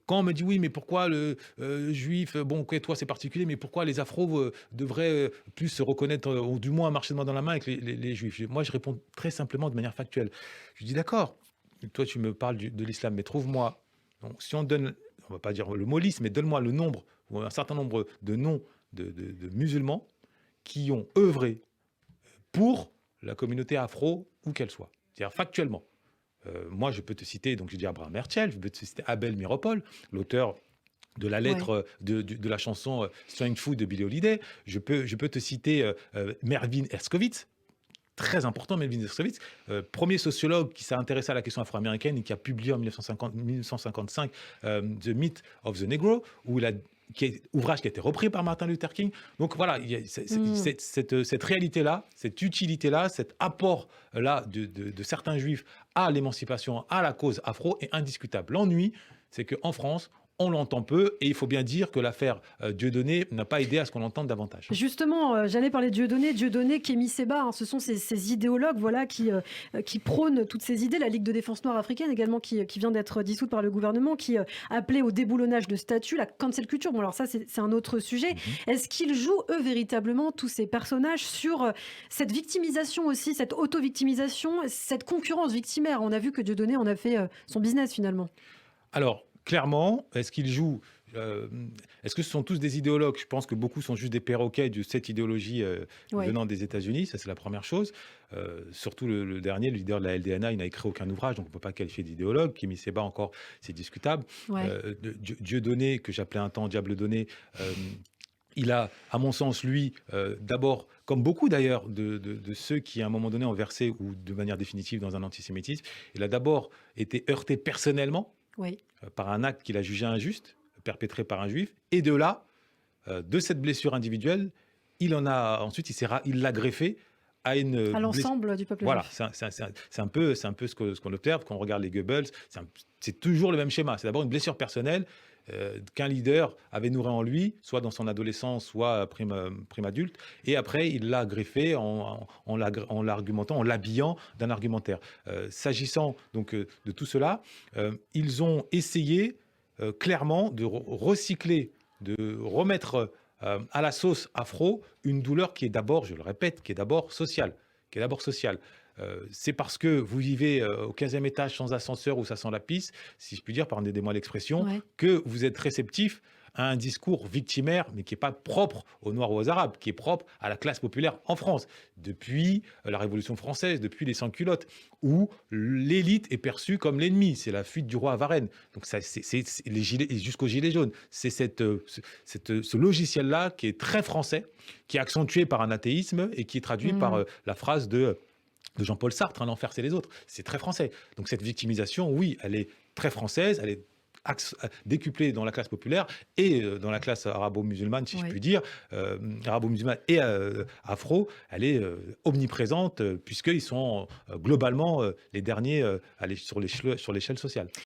quand on me dit: «Oui, mais pourquoi le, juif, bon OK, toi c'est particulier, mais pourquoi les afros, devraient, plus se reconnaître, ou du moins marcher main dans la main avec les juifs?» Moi, je réponds très simplement de manière factuelle. Je dis: «D'accord, toi tu me parles de l'islam, mais trouve-moi». Donc si on donne, on va pas dire le mot liste, mais donne-moi le nombre ou un certain nombre de noms de musulmans qui ont œuvré pour la communauté afro, où qu'elle soit. C'est-à-dire factuellement. Moi, je peux te citer, donc j'ai dit Abraham Herzl, je peux te citer Abel Miropol, l'auteur de la Ouais. lettre, de la chanson, Strange Food de Billie Holiday. Je peux te citer, Mervyn Herskovitz, très important, Melvin Dershowitz, 1er sociologue qui s'est intéressé à la question afro-américaine et qui a publié en 1955 The Myth of the Negro, ouvrage qui a été repris par Martin Luther King. Donc voilà, il y a Mmh. cette réalité-là, cette utilité-là, cet apport-là de certains juifs à l'émancipation, à la cause afro est indiscutable. L'ennui, c'est qu'en France, on l'entend peu et il faut bien dire que l'affaire Dieudonné n'a pas aidé à ce qu'on l'entende davantage. Justement, j'allais parler de Dieudonné, Kémy Séba, hein, ce sont ces idéologues, voilà, qui prônent toutes ces idées. La Ligue de défense noire africaine également qui vient d'être dissoute par le gouvernement, qui, appelait au déboulonnage de statuts, la cancel culture. Bon alors ça c'est un autre sujet. Mmh. Est-ce qu'ils jouent eux véritablement tous ces personnages sur, cette victimisation aussi, cette auto-victimisation, cette concurrence victimaire? On a vu que Dieudonné en a fait, son business finalement. Alors, clairement, est-ce que ce sont tous des idéologues? Je pense que beaucoup sont juste des perroquets de cette idéologie, Ouais. venant des États-Unis, ça c'est la première chose. Surtout le dernier, le leader de la LDNA, il n'a écrit aucun ouvrage, donc on ne peut pas qualifier d'idéologue. Kémy Séba encore, c'est discutable. Ouais. Dieudonné, que j'appelais un temps Diable Donné, il a, à mon sens, lui, d'abord, comme beaucoup d'ailleurs de ceux qui, à un moment donné, ont versé ou de manière définitive dans un antisémitisme, il a d'abord été heurté personnellement Oui. par un acte qu'il a jugé injuste, perpétré par un juif, et de là, de cette blessure individuelle, il l'a greffé à une À blessure. l'ensemble du peuple Voilà, juif. c'est un peu ce qu'on observe quand on regarde les Goebbels. C'est toujours le même schéma. C'est d'abord une blessure personnelle qu'un leader avait nourri en lui, soit dans son adolescence, soit prime adulte, et après il l'a greffé en l'argumentant, en l'habillant d'un argumentaire. S'agissant donc de tout cela, ils ont essayé clairement de recycler, de remettre à la sauce afro une douleur qui est d'abord, je le répète, qui est d'abord sociale. Qui est d'abord sociale. C'est parce que vous vivez au 15e étage sans ascenseur où ça sent la pisse, si je puis dire, pardonnez-moi l'expression, Ouais. que vous êtes réceptif à un discours victimaire, mais qui n'est pas propre aux Noirs ou aux Arabes, qui est propre à la classe populaire en France, depuis la Révolution française, depuis les sans-culottes, où l'élite est perçue comme l'ennemi. C'est la fuite du roi à Varennes. Donc ça, c'est les gilets, et jusqu'aux gilets jaunes. C'est ce logiciel-là qui est très français, qui est accentué par un athéisme et qui est traduit par Mmh. la phrase de Jean-Paul Sartre, hein, l'enfer c'est les autres. C'est très français. Donc cette victimisation, oui, elle est très française, elle est décuplée dans la classe populaire et dans la classe arabo-musulmane, si je Oui. puis dire, arabo-musulmane et afro, elle est omniprésente puisqu'ils sont globalement les derniers sur l'échelle sociale.